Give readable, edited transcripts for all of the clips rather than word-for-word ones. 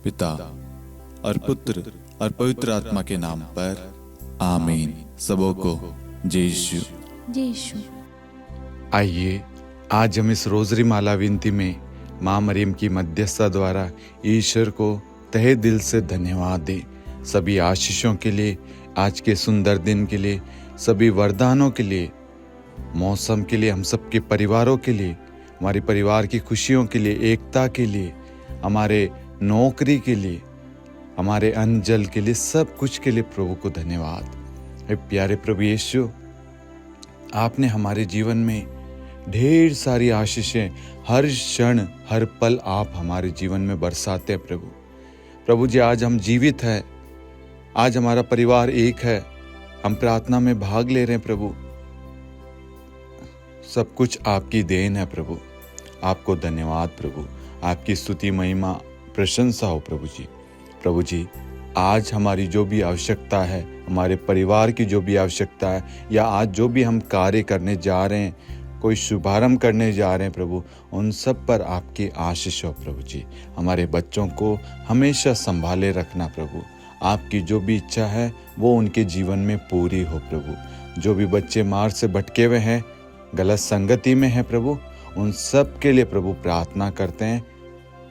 पिता और पुत्र और पवित्र आत्मा के नाम पर आमीन। सबों को जय यीशु। जय यीशु। आइए आज हम इस रोजरी माला विनती में माँ मरियम की मध्यस्थता द्वारा ईश्वर को तहे दिल से धन्यवाद दें। सभी आशीषों के लिए, आज के सुंदर दिन के लिए, सभी वरदानों के लिए, मौसम के लिए, हम सबके परिवारों के लिए, हमारे परिवार की खुशियों के लिए, एकता के लिए, हमारे नौकरी के लिए, हमारे अन्न जल के लिए, सब कुछ के लिए प्रभु को धन्यवाद। हे प्यारे प्रभु यीशु, आपने हमारे जीवन में ढेर सारी आशीषें हर क्षण हर पल आप हमारे जीवन में बरसाते हैं प्रभु। प्रभु जी, आज हम जीवित हैं, आज हमारा परिवार एक है, हम प्रार्थना में भाग ले रहे हैं प्रभु। सब कुछ आपकी देन है प्रभु। आपको धन्यवाद प्रभु, आपकी स्तुति महिमा प्रशंसा हो प्रभु जी। प्रभु जी, आज हमारी जो भी आवश्यकता है, हमारे परिवार की जो भी आवश्यकता है, या आज जो भी हम कार्य करने जा रहे हैं, कोई शुभारंभ करने जा रहे हैं प्रभु, उन सब पर आपकी आशीष हो प्रभु जी। हमारे बच्चों को हमेशा संभाले रखना प्रभु। आपकी जो भी इच्छा है वो उनके जीवन में पूरी हो प्रभु। जो भी बच्चे मार्ग से भटके हुए हैं, गलत संगति में हैं प्रभु, उन सब के लिए प्रभु प्रार्थना करते हैं,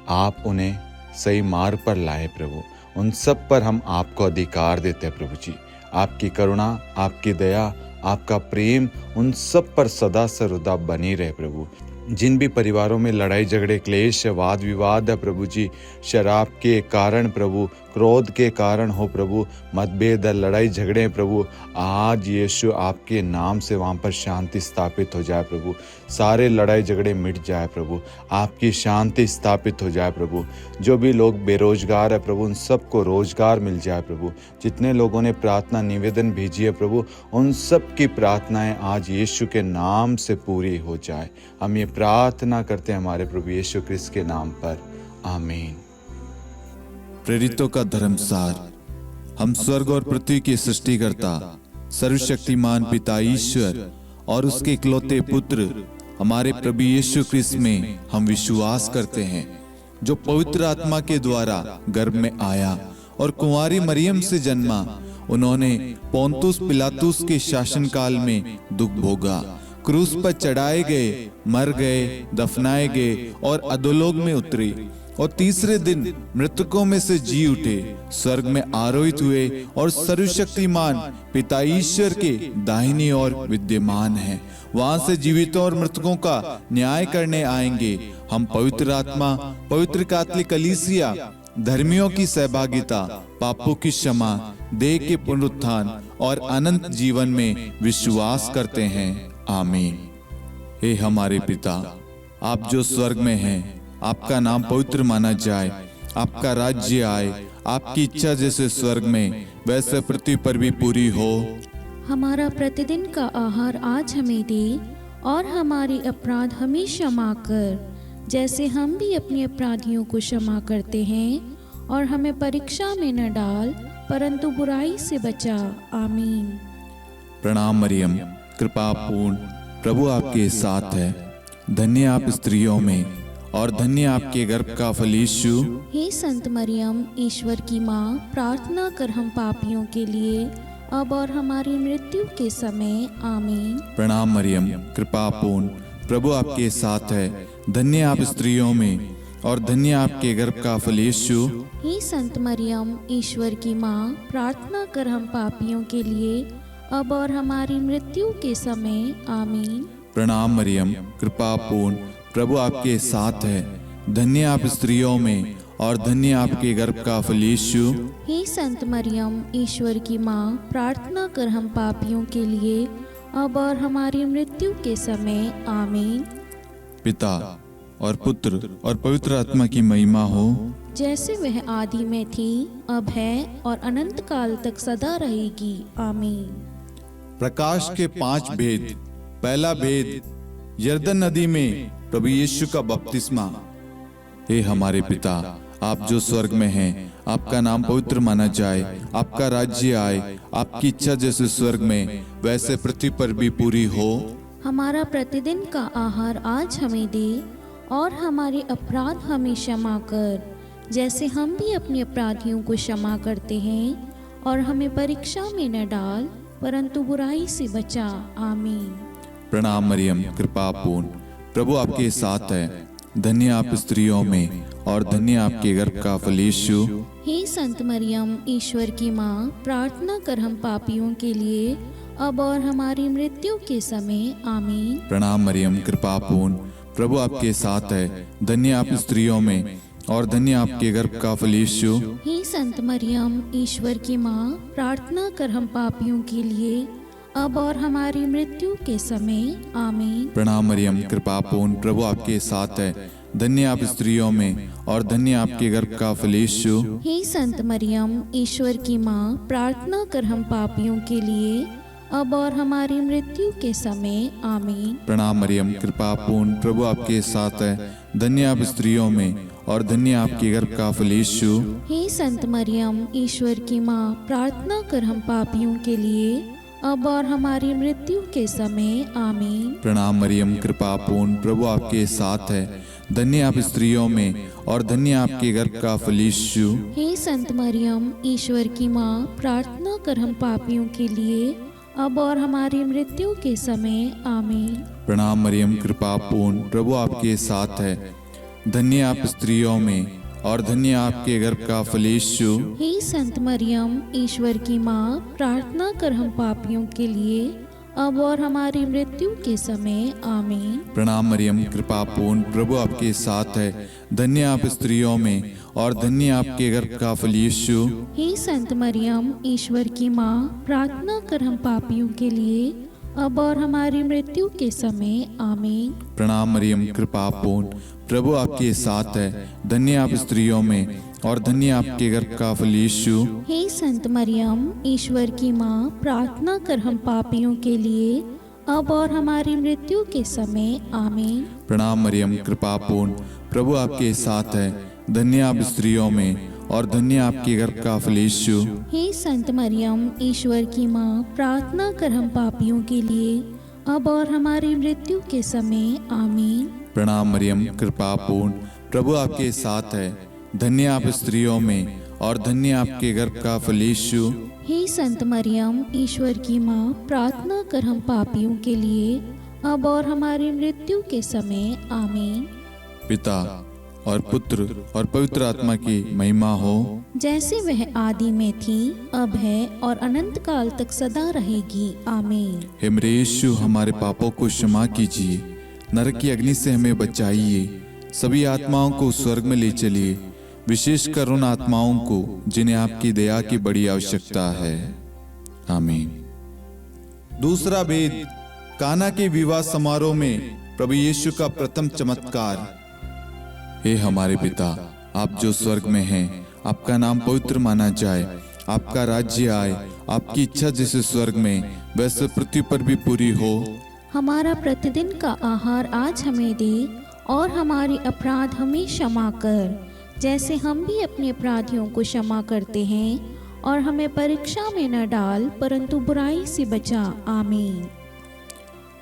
आप उन्हें सही मार्ग पर लाए प्रभु। उन सब पर हम आपको अधिकार देते हैं प्रभु जी। आपकी करुणा, आपकी दया, आपका प्रेम उन सब पर सदा सर्वदा बनी रहे प्रभु। जिन भी परिवारों में लड़ाई झगड़े, क्लेश, वाद विवाद है प्रभु जी, शराब के कारण प्रभु, क्रोध के कारण हो प्रभु, मतभेद, लड़ाई झगड़े प्रभु, आज यीशु आपके नाम से वहाँ पर शांति स्थापित हो जाए प्रभु। सारे लड़ाई झगड़े मिट जाए प्रभु, आपकी शांति स्थापित हो जाए प्रभु। जो भी लोग बेरोजगार है प्रभु, उन सबको रोजगार मिल जाए प्रभु। जितने लोगों ने प्रार्थना निवेदन भेजी है प्रभु, उन सब की प्रार्थनाएं आज यीशु के नाम से पूरी हो जाए। हम ये प्रार्थना करते हैं हमारे प्रभु यीशु क्रिस्त के नाम पर, आमीन। प्रेरितों का धर्मसार। हम स्वर्ग और पृथ्वी के सृष्टिकर्ता सर्वशक्तिमान पिता ईश्वर और उसके इकलौते पुत्र हमारे प्रभु यीशु क्रिस्त में हम विश्वास करते हैं, जो पवित्र आत्मा के द्वारा गर्भ में आया और कुंवारी मरियम से जन्मा। उन्होंने पोंतुस पिलातुस के शासनकाल में दुख भोगा, क्रूस पर चढ़ाए गए, मर गए, दफनाए गए और अधोलोक में उतरे, और तीसरे दिन मृतकों में से जी उठे, स्वर्ग में आरोहित हुए और सर्वशक्तिमान पिता ईश्वर के दाहिनी ओर विद्यमान हैं। वहां से जीवितों और मृतकों का न्याय करने आएंगे। हम पवित्र आत्मा, पवित्र कैथोलिक कलीसिया, धर्मियों की सहभागिता, पापों की क्षमा, देह के पुनरुत्थान और अनंत जीवन में विश्वास करते हैं, आमीन। हे हमारे पिता, आप जो स्वर्ग में हैं, आपका नाम पवित्र माना जाए, आपका राज्य आए, आपकी इच्छा जैसे स्वर्ग में वैसे पृथ्वी पर भी पूरी हो। हमारा प्रतिदिन का आहार आज हमें दे, और हमारे अपराध हमें क्षमा कर, जैसे हम भी अपने अपराधियों को क्षमा करते हैं, और हमें परीक्षा में न डाल, परंतु बुराई से बचा, आमीन। प्रणाम मरियम, कृपा पूर्ण, प्रभु आपके साथ है। धन्य आप स्त्रियों में और धन्य आपके गर्भ का फल यीशु। हे संत मरियम, ईश्वर की माँ, प्रार्थना कर हम पापियों के लिए, अब और हमारी मृत्यु के समय, आमीन। प्रणाम मरियम, कृपा पूर्ण, प्रभु आपके साथ है। धन्य आप स्त्रियों में और धन्य आपके गर्भ का फल यीशु। हे संत मरियम, ईश्वर की माँ, प्रार्थना कर हम पापियों के लिए, अब और हमारी मृत्यु के समय, आमीन। प्रणाम मरियम, कृपा पूर्ण, प्रभु आपके साथ है। धन्य आप स्त्रियों में और धन्य आपके गर्भ का फल यीशु। हे संत मरियम, ईश्वर की माँ, प्रार्थना कर हम पापियों के लिए, अब और हमारी मृत्यु के समय, आमीन। पिता और पुत्र और पवित्र आत्मा की महिमा हो, जैसे वह आदि में थी, अब है और अनंत काल तक सदा रहेगी, आमीन। प्रकाश के 5 भेद। पहला भेद, यरदन नदी में प्रभु यीशु का बपतिस्मा। हे हमारे पिता, आप जो स्वर्ग में हैं, आपका नाम पवित्र माना जाए, आपका राज्य आए, आपकी इच्छा जैसे स्वर्ग में वैसे पृथ्वी पर भी पूरी हो। हमारा प्रतिदिन का आहार आज हमें दे, और हमारे अपराध हमें क्षमा कर, जैसे हम भी अपने अपराधियों को क्षमा करते हैं, और हमें परीक्षा में न डाल परंतु बुराई से बचा। आमीन। प्रणाम मरियम, कृपा पूर्ण, प्रभु आपके साथ है। धन्य आप स्त्रियों में और धन्य आपके गर्भ का फल यीशु। हे संत मरियम, ईश्वर की माँ, प्रार्थना कर हम पापियों के लिए अब और हमारी मृत्यु के समय। आमीन। प्रणाम मरियम, कृपा पूर्ण, प्रभु आपके साथ है। धन्य आप स्त्रियों में और धन्य आपके गर्भ का फल यीशु। हे संत मरियम, ईश्वर की माँ, प्रार्थना कर हम पापियों के लिए अब और हमारी मृत्यु के समय। आमीन। प्रणाम मरियम, कृपा पूर्ण, प्रभु आपके साथ है। धन्य आप स्त्रियों में और धन्य आपके गर्भ का फल यीशु। हे संत मरियम, ईश्वर की माँ, प्रार्थना कर हम पापियों के लिए अब और हमारी मृत्यु के समय। आमीन। प्रणाम मरियम, कृपा पूर्ण, प्रभु आपके साथ है। धन्य आप स्त्रियों में और धन्य आपके गर्भ का फल यीशु। हे संत मरियम, ईश्वर की माँ, प्रार्थना कर हम पापियों के लिए अब और हमारी मृत्यु के समय। आमीन। प्रणाम मरियम, कृपा पूर्ण, प्रभु आपके साथ है। धन्य आप स्त्रियों में और धन्य आपके गर्भ का फल यीशु। हे संत मरियम, ईश्वर की माँ, प्रार्थना कर हम पापियों के लिए अब और हमारी मृत्यु के समय। आमीन। प्रणाम मरियम, कृपा पूर्ण, प्रभु आपके साथ है। धन्य आप स्त्रियों में और धन्य आपके गर्भ का फल यीशु। हे संत मरियम, ईश्वर की माँ, प्रार्थना कर हम पापियों के लिए अब और हमारी मृत्यु के समय। आमीन। प्रणाम मरियम, कृपा पूर्ण, प्रभु आपके साथ है। धन्य आप स्त्रियों में और धन्य आपके गर्भ का फल यीशु। हे संत मरियम, ईश्वर की माँ, प्रार्थना कर हम पापियों के लिए अब और हमारी मृत्यु के समय। आमीन। प्रणाम मरियम, कृपा पूर्ण, प्रभु आपके साथ है। धन्य आप स्त्रियों में और धन्य आपके गर्भ का फल यीशु। हे संत मरियम, ईश्वर की माँ, प्रार्थना कर हम पापियों के लिए अब और हमारी मृत्यु के समय। आमीन। प्रणाम मरियम, कृपा पूर्ण, प्रभु आपके साथ है। धन्य आप स्त्रियों में और धन्य आपके गर्भ का फल यीशु। हे संत मरियम, ईश्वर की माँ, प्रार्थना कर हम पापियों के लिए अब और हमारी मृत्यु के समय। आमीन। प्रणाम मरियम, कृपा पूर्ण, प्रभु आपके साथ है। धन्य आप स्त्रियों में और धन्य आपके गर्भ का फल यीशु। हे संत मरियम, ईश्वर की माँ, प्रार्थना कर हम पापियों के लिए अब और हमारी मृत्यु के समय। आमीन। पिता और पुत्र और पवित्र आत्मा की महिमा हो, जैसे वह आदि में थी, अब है और अनंत काल तक सदा रहेगी। आमीन। हे मेरे यीशु, हमारे पापों को क्षमा कीजिए, नरक की अग्नि से हमें बचाइए, सभी आत्माओं को स्वर्ग में ले चलिए, विशेषकर उन आत्माओं को जिन्हें आपकी दया की बड़ी आवश्यकता है। आमीन। दूसरा भेद, काना के विवाह समारोह में प्रभु यीशु का प्रथम चमत्कार। हे हमारे पिता, आप जो स्वर्ग में हैं, आपका नाम पवित्र माना जाए, आपका राज्य आए, आपकी इच्छा जैसे स्वर्ग में वैसे पृथ्वी पर भी पूरी हो। हमारा प्रतिदिन का आहार आज हमें दे, और हमारे अपराध हमें क्षमा कर, जैसे हम भी अपने अपराधियों को क्षमा करते हैं, और हमें परीक्षा में न डाल परंतु बुराई से बचा। आमीन।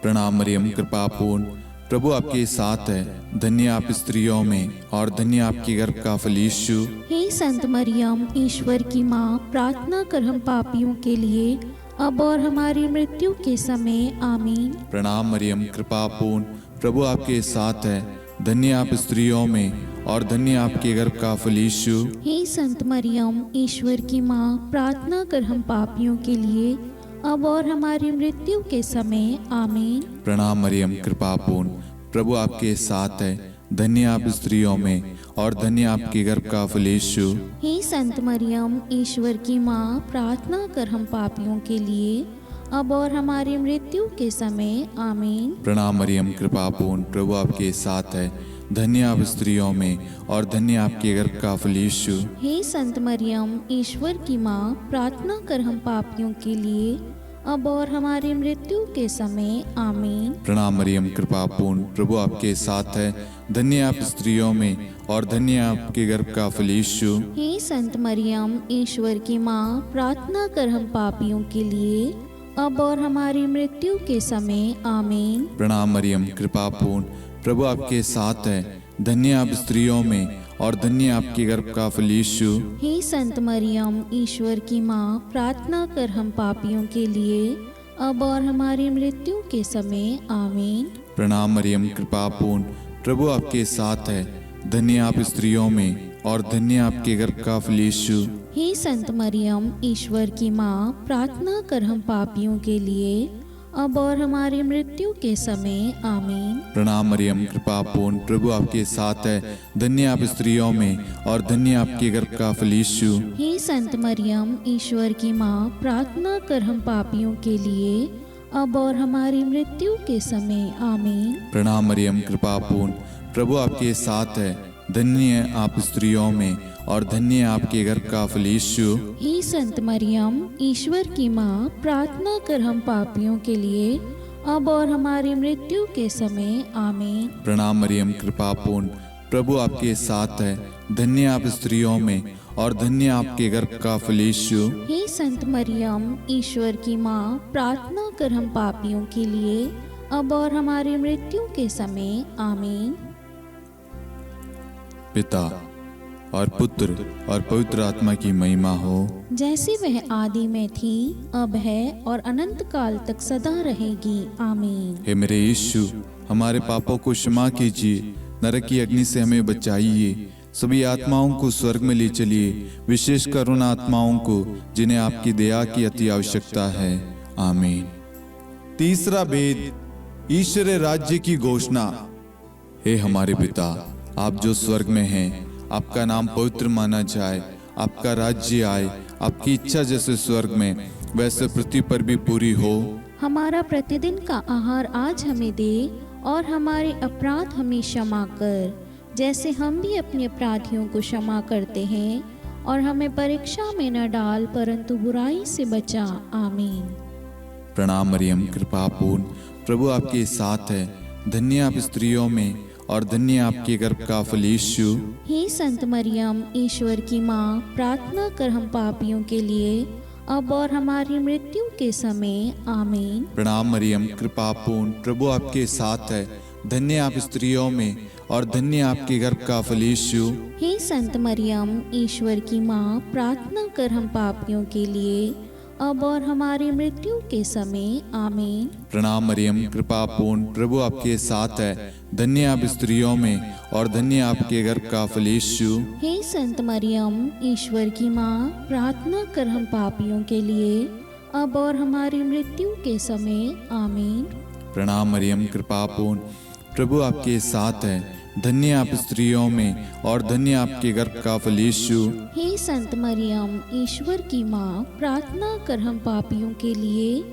प्रणाम मरियम, कृपा पूर्ण, प्रभु आपके साथ है। धन्य आप स्त्रियों में और धन्य आपके गर्भ का फल यीशु। हे संत मरियम, ईश्वर की माँ, प्रार्थना कर हम पापियों के लिए अब और हमारी मृत्यु के समय। आमीन। प्रणाम मरियम, कृपा पूर्ण, प्रभु आपके साथ है। धन्य आप स्त्रियों में और धन्य आपके गर्भ का फल यीशु। हे संत मरियम, ईश्वर की माँ, प्रार्थना कर हम पापियों के लिए अब और हमारी मृत्यु के समय। आमीन। प्रणाम मरियम, कृपा पूर्ण, प्रभु आपके साथ है। धन्य आप स्त्रियों में और धन्य आपके गर्भ का फल यीशु। हे संत मरियम, ईश्वर की माँ, प्रार्थना कर हम पापियों के लिए अब और हमारी मृत्यु के समय। आमीन। प्रणाम मरियम, कृपा पूर्ण, प्रभु आपके साथ है। धन्य आप स्त्रियों में और धन्य आपके गर्भ का फल यीशु। हे संत मरियम, ईश्वर की माँ, प्रार्थना कर हम पापियों के लिए अब और हमारी मृत्यु के समय। आमीन। प्रणाम मरियम, कृपा पूर्ण, प्रभु आपके साथ है। धन्य आप स्त्रियों में और धन्य आपके गर्भ का फल यीशु। हे संत मरियम, ईश्वर की माँ, प्रार्थना कर हम पापियों के लिए अब और हमारी मृत्यु के समय। आमीन। प्रणाम मरियम, कृपा पूर्ण, प्रभु आपके साथ है। धन्य आप स्त्रियों में और धन्य आपके गर्भ का फल यीशु। हे संत मरियम, ईश्वर की माँ, प्रार्थना कर हम पापियों के लिए, अब और हमारी मृत्यु के समय। आमीन। प्रणाम मरियम, कृपा पूर्ण, प्रभु आपके साथ है। धन्य आप स्त्रियों में और धन्य आपके गर्भ का फल यीशु। हे संत मरियम, ईश्वर की माँ, प्रार्थना कर हम पापियों के लिए, अब और हमारी मृत्यु के समय। आमीन। प्रणाम मरियम, कृपा पूर्ण, प्रभु आपके साथ है। धन्य आप स्त्रियों में और धन्य आपके गर्भ का फल यीशु। हे संत मरियम, ईश्वर की माँ, प्रार्थना कर हम पापियों के लिए, अब और हमारी मृत्यु के समय। आमीन। प्रणाम मरियम, कृपा पूर्ण, प्रभु आपके साथ है। धन्य आप स्त्रियों में और धन्य आपके गर्भ का फल यीशु। हे संत मरियम, ईश्वर की माँ, प्रार्थना कर हम पापियों के लिए, अब और हमारी मृत्यु के समय। आमीन। प्रणाम मरियम, कृपा पूर्ण, प्रभु आपके साथ है। धन्य आप स्त्रियों में और धन्य आपके गर्भ का फल यीशु। हे संत मरियम, ईश्वर की माँ, प्रार्थना कर हम पापियों के लिए, अब और हमारी मृत्यु के समय। आमीन। पिता और पुत्र और पवित्र आत्मा की महिमा हो, जैसे वह आदि में थी, अब है और अनंत काल तक सदा रहेगी। आमीन। हे मेरे यीशु, हमारे पापों को क्षमा कीजिए, नरक की अग्नि से हमें बचाइए, सभी आत्माओं को स्वर्ग में ले चलिए, विशेषकर उन आत्माओं को जिन्हें आपकी दया की अति आवश्यकता है। आमीन। तीसरा भेद, ईश्वर राज्य की घोषणा। हे हमारे पिता, आप जो स्वर्ग में हैं, आपका नाम पवित्र माना जाए, आपका राज्य आए, आपकी इच्छा जैसे स्वर्ग में वैसे पृथ्वी पर भी पूरी हो। हमारा प्रतिदिन का आहार आज हमें दे, और हमारे अपराध हमें क्षमा कर, जैसे हम भी अपने अपराधियों को क्षमा करते हैं, और हमें परीक्षा में न डाल, परंतु बुराई से बचा। आमीन। प्रणाम मरियम, कृपा पूर्ण, प्रभु आपके साथ है। धन्य आप स्त्रियों में और धन्य आपके गर्भ का फल यीशु। हे संत मरियम, ईश्वर की माँ, प्रार्थना कर हम पापियों के लिए, अब और हमारी मृत्यु के समय। आमीन। प्रणाम मरियम, कृपा पूर्ण, प्रभु आपके साथ है। धन्य आप स्त्रियों में और धन्य आपके गर्भ का फल यीशु। हे संत मरियम, ईश्वर की माँ, प्रार्थना कर हम पापियों के लिए, अब और हमारी मृत्यु के समय। आमीन। प्रणाम मरियम, कृपा पूर्ण, प्रभु आपके साथ है। धन्य आप स्त्रियों में और धन्य आपके गर्भ का फल यीशु। हे संत मरियम, ईश्वर की माँ, प्रार्थना कर हम पापियों के लिए, अब और हमारी मृत्यु के समय। आमीन। प्रणाम मरियम, कृपा पूर्ण, प्रभु आपके साथ है। धन्य आप स्त्रियों में और धन्य आपके गर्भ का फल यीशु। हे संत मरियम, ईश्वर की माँ, प्रार्थना कर हम पापियों के लिए,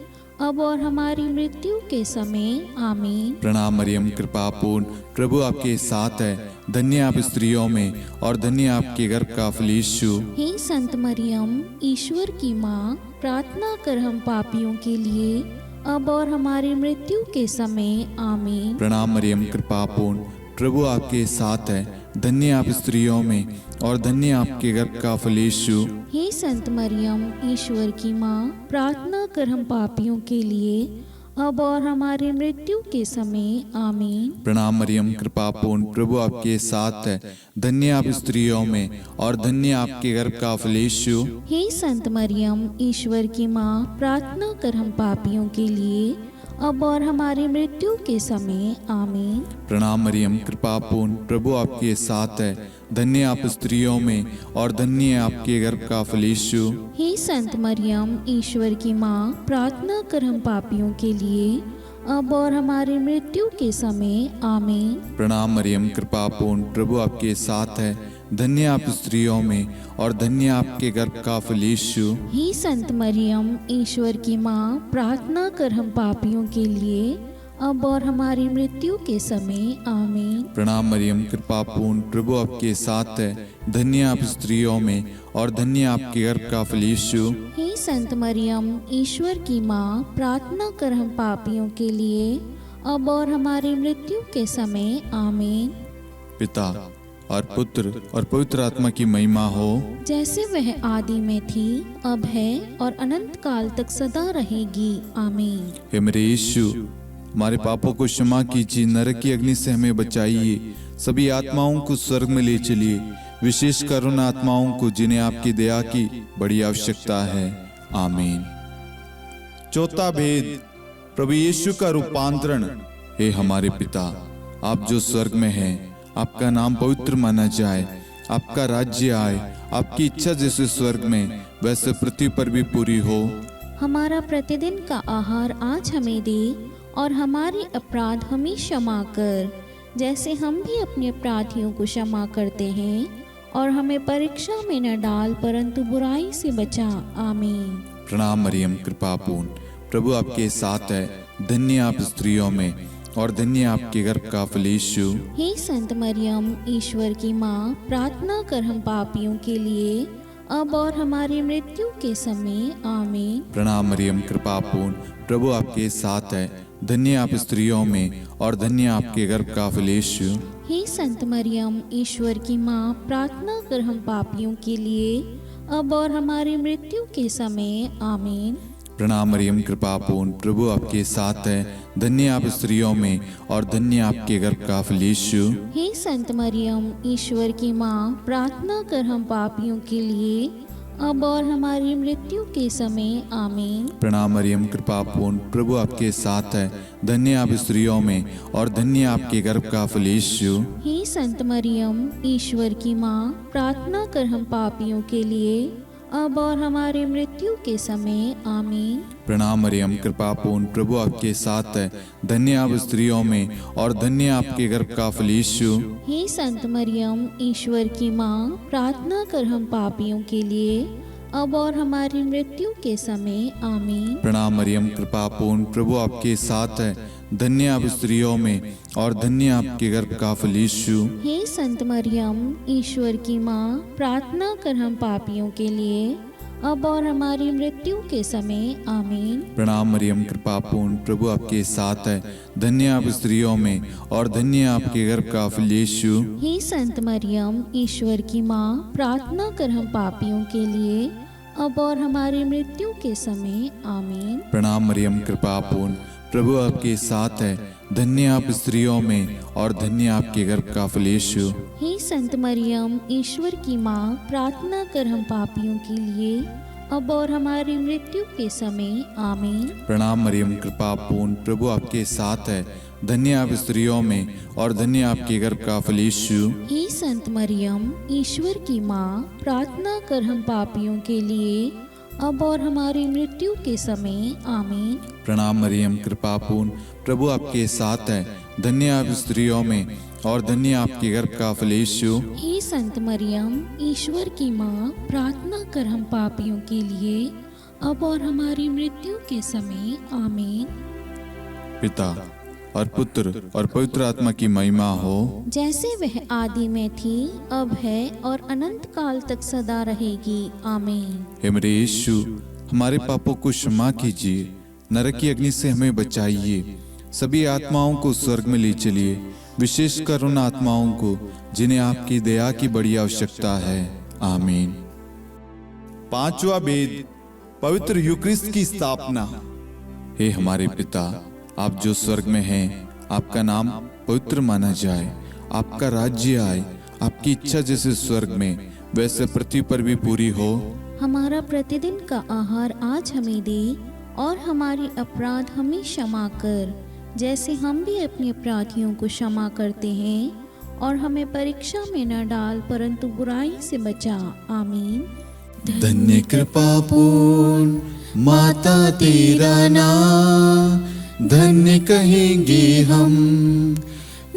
अब और हमारी मृत्यु के समय। आमीन। प्रणाम मरियम, कृपा पूर्ण, प्रभु आपके साथ है। धन्य आप स्त्रियों में और धन्य आपके गर्भ का फल यीशु। हे संत मरियम, ईश्वर की माँ, प्रार्थना कर हम पापियों के लिए, अब और हमारी मृत्यु के समय। आमीन। प्रणाम मरियम, कृपा पूर्ण, प्रभु आपके साथ है। धन्य आप स्त्रियों में और धन्य आपके गर्भ का फल यीशु। हे संत मरियम, ईश्वर की माँ, प्रार्थना कर हम पापियों के लिए, अब और हमारी मृत्यु के समय। आमीन। प्रणाम मरियम, कृपा पूर्ण, प्रभु आपके साथ है। धन्य आप स्त्रियों में और धन्य आपके गर्भ का फल यीशु। हे संत मरियम, ईश्वर की माँ, प्रार्थना कर हम पापियों के लिए, अब और हमारी मृत्यु के समय। आमीन। प्रणाम मरियम, कृपा पूर्ण, प्रभु आपके साथ है। धन्य आप स्त्रियों में और धन्य आपके गर्भ का फल यीशु। हे संत मरियम, ईश्वर की माँ, प्रार्थना कर हम पापियों के लिए, अब और हमारी मृत्यु के समय। आमीन। प्रणाम मरियम, कृपा पूर्ण, प्रभु आपके साथ है। धन्य आप स्त्रियों में और धन्य आपके गर्भ का फल यीशु। हे संत मरियम, ईश्वर की माँ, प्रार्थना कर हम पापियों के लिए, अब और हमारी मृत्यु के समय। आमीन। प्रणाम मरियम, कृपा पूर्ण, प्रभु आपके साथ है। धन्य आप स्त्रियों में और धन्य आपके गर्भ का फल यीशु। हे संत मरियम, ईश्वर की माँ, प्रार्थना कर हम पापियों के लिए, अब और हमारी मृत्यु के समय। आमीन। पिता और पुत्र और पवित्र आत्मा की महिमा हो, जैसे वह आदि में थी, अब है और अनंत काल तक सदा रहेगी। आमीन। हे मेरे यीशु, हमारे पापों को क्षमा कीजिए, नरक की अग्नि से हमें बचाइए, सभी आत्माओं को स्वर्ग में ले चलिए, विशेषकर उन आत्माओं को जिन्हें आपकी दया की बड़ी आवश्यकता है। आमीन। चौथा भेद, प्रभु यीशु का रूपांतरण। हे हमारे पिता, आप जो स्वर्ग में हैं, आपका नाम पवित्र माना जाए, आपका राज्य आए, आपकी इच्छा जैसे स्वर्ग में वैसे पृथ्वी पर भी पूरी हो। हमारा प्रतिदिन का आहार आज हमें दे, और हमारे अपराध हमें क्षमा कर, जैसे हम भी अपने अपराधियों को क्षमा करते हैं, और हमें परीक्षा में न डाल, परंतु बुराई से बचा। आमीन। प्रणाम मरियम, कृपा पूर्ण, प्रभु आपके साथ है, धन्य आप स्त्रियों में, और धन्य आपके गर्भ का फल यीशु। हे संत मरियम, ईश्वर की माँ, प्रार्थना कर हम पापियों के लिए, अब और हमारी मृत्यु के समय। आमीन। प्रणाम मरियम, कृपा पूर्ण, प्रभु आपके साथ है, धन्य आप स्त्रियों में, और धन्य आपके गर्भ का फल यीशु। हे संत मरियम, ईश्वर की माँ, प्रार्थना कर हम पापियों के लिए, अब और हमारी मृत्यु के समय। आमीन। प्रणाम मरियम, कृपा पूर्ण, प्रभु आपके साथ है, धन्य आप स्त्रियों में, और धन्य आपके गर्भ का फल यीशु। हे संत मरियम, ईश्वर की माँ, प्रार्थना कर हम पापियों के लिए, अब और हमारी मृत्यु के समय। आमीन। प्रणाम मरियम, कृपा पूर्ण, प्रभु आपके साथ है, धन्य आप स्त्रियों में, और धन्य आपके गर्भ का फल यीशु। हे संत मरियम, ईश्वर की माँ, प्रार्थना कर हम पापियों के लिए, अब और हमारी मृत्यु के समय। आमीन। प्रणाम मरियम, कृपा पूर्ण, प्रभु आपके साथ है, धन्य आप स्त्रियों में, और धन्य आपके गर्भ का फल यीशु। हे संत मरियम, ईश्वर की माँ, प्रार्थना कर हम पापियों के लिए, अब और हमारी मृत्यु के समय। आमीन। प्रणाम मरियम, कृपा पूर्ण, प्रभु आपके साथ है, धन्य आप स्त्रियों में, और धन्य आपके गर्भ का फल यीशु। हे संत मरियम, ईश्वर की माँ, प्रार्थना कर हम पापियों के लिए, अब और हमारी मृत्यु के समय। आमीन। प्रणाम मरियम, कृपा पूर्ण, प्रभु आपके साथ है, धन्य आप स्त्रियों में, और धन्य आपके गर्भ का फल यीशु। हे संत मरियम, ईश्वर की माँ, प्रार्थना कर हम पापियों के लिए, अब और हमारी मृत्यु के समय। आमीन। प्रणाम मरियम, कृपा पूर्ण, प्रभु आपके साथ है, धन्य आप स्त्रियों में, और धन्य आपके गर्भ का फल यीशु। हे संत मरियम, ईश्वर की माँ, प्रार्थना कर हम पापियों के लिए, अब और हमारी मृत्यु के समय। आमीन। प्रणाम मरियम, कृपा पूर्ण, प्रभु आपके साथ है, धन्य आप स्त्रियों में, और धन्य आपके गर्भ का फल यीशु। हे संत मरियम, ईश्वर की माँ, प्रार्थना कर हम पापियों के लिए, अब और हमारी मृत्यु के समय। आमीन। प्रणाम मरियम, कृपा पूर्ण, प्रभु आपके साथ है, धन्य आप स्त्रियों में, और धन्य आपके गर्भ का फल यीशु। हे संत मरियम, ईश्वर की माँ, प्रार्थना कर हम पापियों के लिए, अब और हमारी मृत्यु के समय। आमीन। पिता और पुत्र और पवित्र आत्मा की महिमा हो, जैसे वह आदि में थी, अब है, और अनंत काल तक सदा रहेगी। आमीन। हे मेरे यीशु, हमारे पापों को क्षमा कीजिए, नरक की अग्नि से हमें बचाइए, सभी आत्माओं को स्वर्ग में ले चलिए, विशेषकर उन आत्माओं को जिन्हें आपकी दया की बड़ी आवश्यकता है। आमीन। पांचवा भेद, पवित्र यूक्रिस्ट की स्थापना। हे हमारे पिता, आप जो स्वर्ग में हैं, आपका नाम पवित्र माना जाए, आपका राज्य आए, आपकी इच्छा जैसे स्वर्ग में वैसे पृथ्वी पर भी पूरी हो। हमारा प्रतिदिन का आहार आज हमें दे, और हमारे अपराध हमें क्षमा कर, जैसे हम भी अपने अपराधियों को क्षमा करते हैं, और हमें परीक्षा में न डाल, परंतु बुराई से बचा। आमीन। धन्य कृपा पूर्ण माता तेरा नाम, धन्य कहेंगे हम,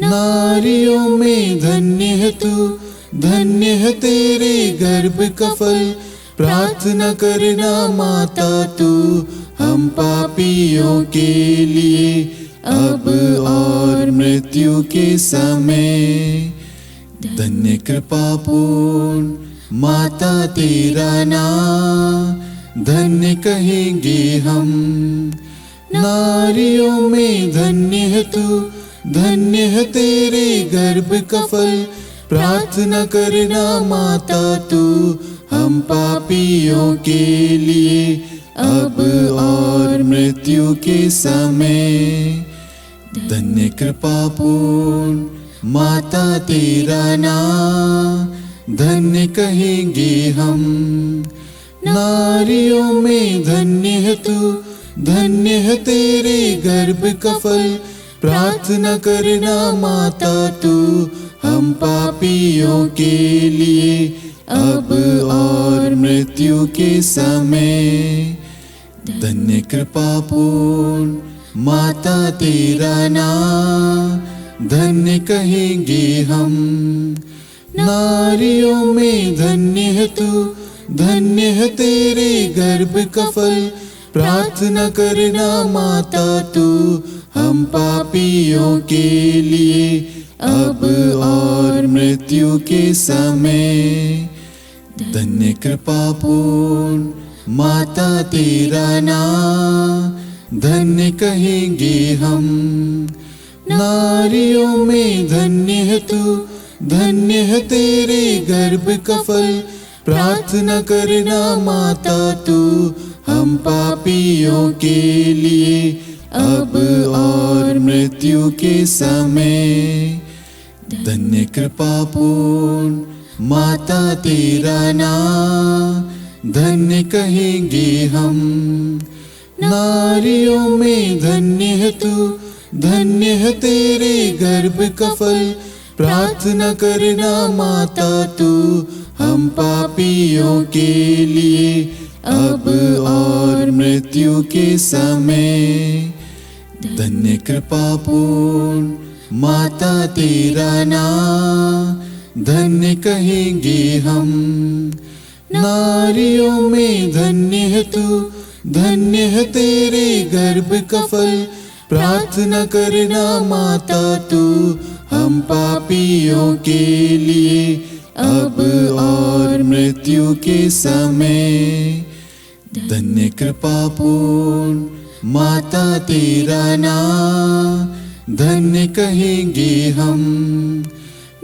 नारियों में धन्य है तू, धन्य है तेरे गर्भ का फल। प्रार्थना करना माता तू, हम पापियों के लिए, अब और मृत्यु के समय। धन्य कृपा पूर्ण माता तेरा नाम, धन्य कहेंगे हम, नारियों में धन्य है तू, धन्य है तेरे गर्भ का फल। प्रार्थना करना माता तू, हम पापियों के लिए, अब और मृत्यु के समय। धन्य कृपा पूर्ण माता तेरा नाम धन्य कहेंगे हम। नारियों में धन्य है तू, धन्य है तेरे गर्भ का फल। प्रार्थना करना माता तू हम पापियों के लिए, अब और मृत्यु के समय। धन्य कृपा पूर्ण माता तेरा नाम धन्य कहेंगे हम। नारियों में धन्य है तू, धन्य है तेरे गर्भ का फल। प्रार्थना करना माता तू हम पापियों के लिए, अब और मृत्यु के समय। धन्य कृपा पूर्ण माता तेरा नाम धन्य कहेंगे हम। नारियों में धन्य है तू, धन्य है तेरे गर्भ का फल। प्रार्थना करना माता तू हम पापियों के लिए, अब और मृत्यु के समय। धन्य कृपा पूर्ण माता तेरा नाम धन्य कहेंगे हम। नारियों में धन्य है तू, धन्य है तेरे गर्भ का फल। प्रार्थना करना माता तू हम पापियों के लिए, अब और मृत्यु के समय। धन्य कृपा पूर्ण माता तेरा नाम धन्य कहेंगे हम। नारियों में धन्य है तू, धन्य है तेरे गर्भ का फल। प्रार्थना करना माता तू हम पापियों के लिए, अब और मृत्यु के समय। धन्य कृपा पूर्ण माता तेरा नाम धन्य कहेंगे हम।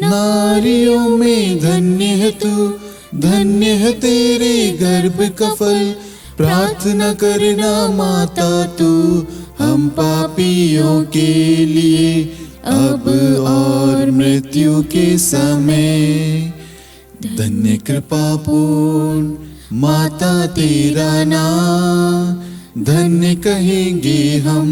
नारियों में धन्य है तू, धन्य है तेरे गर्भ का फल। प्रार्थना करना माता तू हम पापियों के लिए, अब और मृत्यु के समय। धन्य कृपा पूर्ण माता तेरा नाम धन्य कहेंगे हम।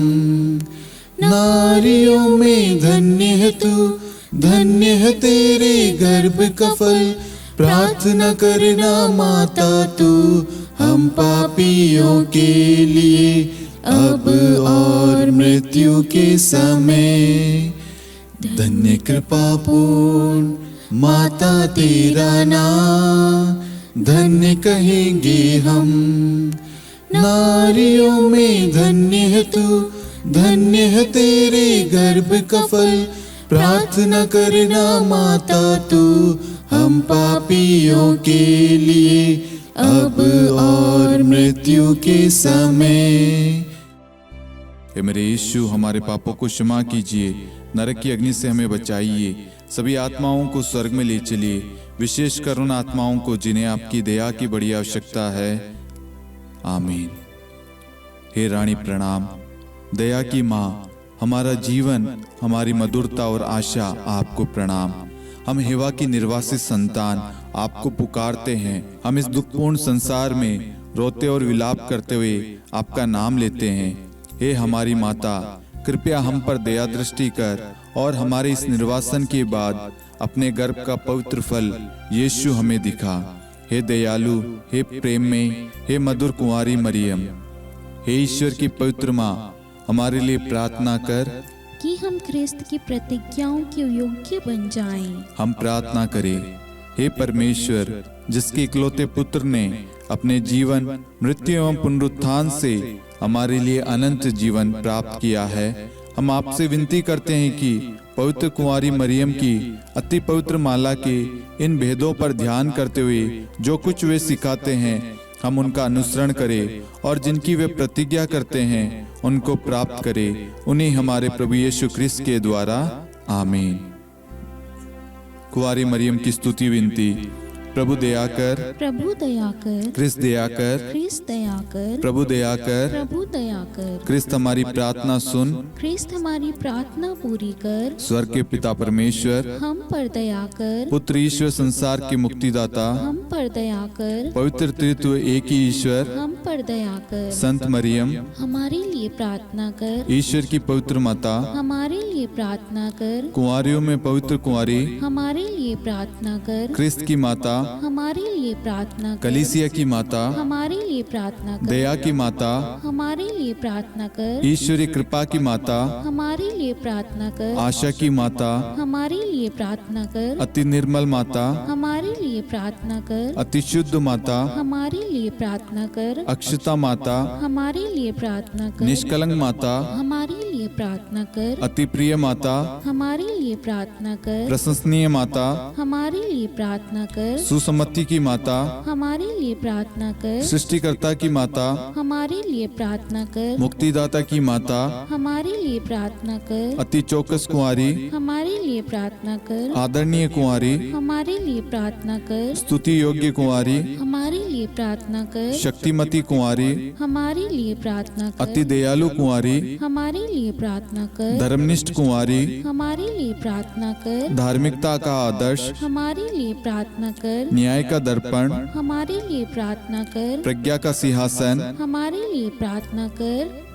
नारियों में धन्य है तू, धन्य है तेरे गर्भ का फल। प्रार्थना करना माता तू हम पापियों के लिए, अब और मृत्यु के समय। धन्य कृपा पूर्ण माता तेरा नाम धन्य कहेंगे हम। नारियों में धन्य है तू, धन्य है तेरे गर्भ का फल। प्रार्थना करना माता तू हम पापियों के लिए, अब और मृत्यु के समय। हे मेरे यीशु, हमारे पापों को क्षमा कीजिए, नरक की अग्नि से हमें बचाइए, सभी आत्माओं को स्वर्ग में ले चलिए, विशेषकर उन आत्माओं को जिन्हें आपकी दया की बड़ी आवश्यकता है। आमीन। हे रानी प्रणाम, दया की माँ, हमारा जीवन, हमारी मधुरता और आशा आपको प्रणाम। हम हेवा की निर्वासित संतान आपको पुकारते हैं। हम इस दुखपूर्ण संसार में रोते और विलाप करते हुए आपका नाम लेते हैं। हे हमारी माता, कृपया हम पर दया दृष्टि कर और हमारे इस निर्वासन के बाद अपने गर्भ का पवित्र फल यीशु हमें दिखा। हे दयालु, हे प्रेम में, हे मधुर कुंवारी मरियम, हे ईश्वर की पवित्र माँ, हमारे लिए प्रार्थना कर कि हम ख्रिस्त की प्रतिज्ञाओं के योग्य बन जाएं। हम प्रार्थना करें। हे परमेश्वर, जिसके इकलौते पुत्र ने अपने जीवन, मृत्यु एवं पुनरुत्थान से हमारे लिए अनंत जीवन प्राप्त किया है, हम आपसे विनती करते हैं कि पवित्र कुंवारी मरियम की अति पवित्र माला के इन भेदों पर ध्यान करते हुए जो कुछ वे सिखाते हैं, हम उनका अनुसरण करें और जिनकी वे प्रतिज्ञा करते हैं उनको प्राप्त करें। उन्हीं हमारे प्रभु यीशु ख्रिस्त के द्वारा। आमीन। कुंवारी मरियम की स्तुति विनती। प्रभु दया कर, प्रभु दया कर, क्रिस्त दया कर, ख्रिस्त दया कर, प्रभु दया कर, प्रभु दया कर, क्रिस्त हमारी प्रार्थना सुन, ख्रिस्त हमारी प्रार्थना पूरी कर, स्वर्ग के पिता परमेश्वर, हम पर दया कर, पुत्र ईश्वर संसार के मुक्तिदाता, हम पर दया कर, पवित्र त्रित्व एक ही ईश्वर, हम पर दया कर, संत मरियम, हमारे लिए प्रार्थना कर, ईश्वर की पवित्र माता, हमारे लिए प्रार्थना कर, कुंवारियों में पवित्र कुंवारी, हमारे लिए प्रार्थना कर, क्रिस्त की माता, हमारे लिए प्रार्थना कर, कलीसिया की माता, हमारे लिए प्रार्थना कर, दया की माता, हमारे लिए प्रार्थना कर, ईश्वरी कृपा की माता, हमारे लिए प्रार्थना कर, आशा की माता, हमारे लिए प्रार्थना कर, अति निर्मल माता, हमारे लिए प्रार्थना कर, अति शुद्ध माता, हमारे लिए प्रार्थना कर, अक्षता माता, हमारे लिए प्रार्थना कर, निष्कलंक माता, हमारे लिए प्रार्थना कर, अति प्रिय माता, हमारे लिए प्रार्थना कर, प्रशंसनीय माता, हमारे लिए प्रार्थना कर, सुसम्मति की माता, हमारे लिए प्रार्थना कर, सृष्टिकर्ता की माता, हमारे लिए प्रार्थना कर, मुक्तिदाता की माता, हमारे लिए प्रार्थना कर, अति चौकस कुंवारी, हमारे लिए प्रार्थना कर, आदरणीय कुंवारी, हमारे लिए प्रार्थना कर, स्तुति योग्य कुंवारी, हमारे लिए प्रार्थना कर, शक्तिमती कुंवारी, हमारे लिए प्रार्थना कर, अति दयालु कुंवारी, हमारे लिए प्रार्थना कर, धर्मनिष्ठ कुंवारी, हमारे लिए प्रार्थना कर, धार्मिकता का आदर्श, हमारे लिए प्रार्थना कर, न्याय का दर्पण, हमारे लिए प्रार्थना कर, प्रज्ञा का सिंहासन, हमारे लिए प्रार्थना कर,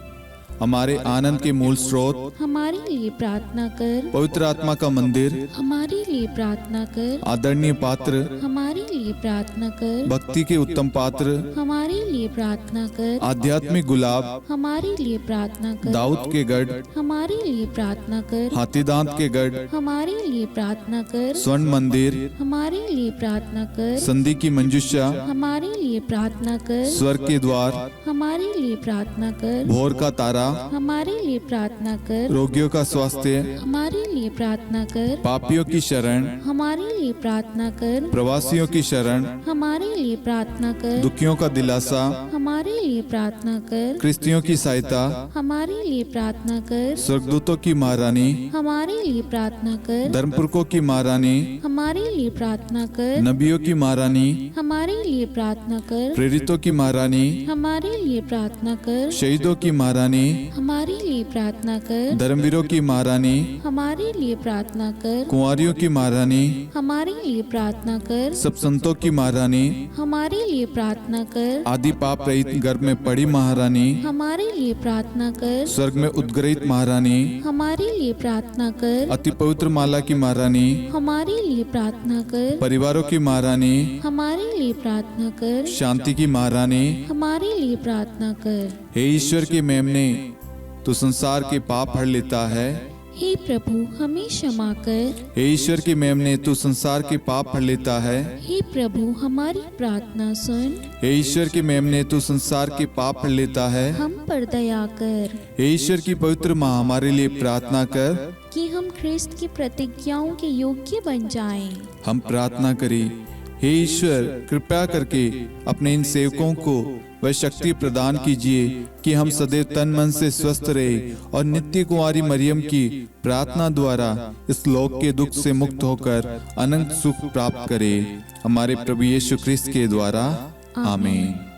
हमारे आनंद के मूल स्रोत, हमारे लिए प्रार्थना कर, पवित्र आत्मा का मंदिर, हमारे लिए प्रार्थना कर, आदरणीय पात्र, हमारे लिए प्रार्थना कर, भक्ति के उत्तम पात्र, हमारे लिए प्रार्थना कर, आध्यात्मिक गुलाब, हमारे लिए प्रार्थना कर, दाऊद के गढ़, हमारे लिए प्रार्थना कर, हाथीदांत के गढ़, हमारे लिए प्रार्थना कर, स्वर्ण मंदिर, हमारे लिए प्रार्थना कर, संधि की मंजुषा, हमारे लिए प्रार्थना कर, स्वर्ग के द्वार, हमारे लिए प्रार्थना कर, भोर का तारा, हमारे लिए प्रार्थना कर, रोगियों का स्वास्थ्य, हमारे लिए प्रार्थना कर, पापियों की शरण, हमारे लिए प्रार्थना कर, प्रवासियों की शरण, हमारे लिए प्रार्थना कर, दुखियों का दिलासा, हमारे लिए प्रार्थना कर, क्रिस्तियों की सहायता, हमारे लिए प्रार्थना कर, स्वर्गदूतों की महारानी, हमारे लिए प्रार्थना कर, धर्मपुरखों की महारानी, हमारे लिए प्रार्थना कर, नबियों की महारानी, हमारे लिए प्रार्थना कर, प्रेरितों की महारानी, हमारे लिए प्रार्थना कर, शहीदों की महारानी, हमारे लिए प्रार्थना कर, धर्मवीरों की महारानी, हमारे लिए प्रार्थना कर, कुंवारियों की महारानी, हमारे लिए प्रार्थना कर, सब संतों की महारानी, हमारे लिए प्रार्थना कर, आदि पाप रहित गर्भ में पड़ी महारानी, हमारे लिए प्रार्थना कर, स्वर्ग में उद्ग्रहित महारानी, हमारे लिए प्रार्थना कर, अति पवित्र माला की महारानी, हमारे लिए प्रार्थना कर, परिवारों की महारानी, हमारे लिए प्रार्थना कर, शांति की महारानी, हमारे लिए प्रार्थना कर। हे ईश्वर के मेमने, तू संसार के पाप हर लेता है। हे प्रभु हमें क्षमा कर। हे ईश्वर के मेमने, तू संसार के पाप हर लेता है। हे प्रभु हमारी प्रार्थना सुन। हे ईश्वर के मेमने, तू संसार के पाप हर लेता है। हम पर दया कर हे ईश्वर की पवित्र माँ, हमारे लिए प्रार्थना कर कि हम ख्रिस्त की प्रतिज्ञाओं के योग्य बन जाएं। हम प्रार्थना करें। हे ईश्वर, कृपया करके अपने इन सेवकों को वह शक्ति प्रदान कीजिए कि हम सदैव तन मन से स्वस्थ रहे और नित्य कुंवारी मरियम की प्रार्थना द्वारा इस लोक के दुख से मुक्त होकर अनंत सुख प्राप्त करें। हमारे प्रभु यीशु ख्रिस्त के द्वारा आमीन।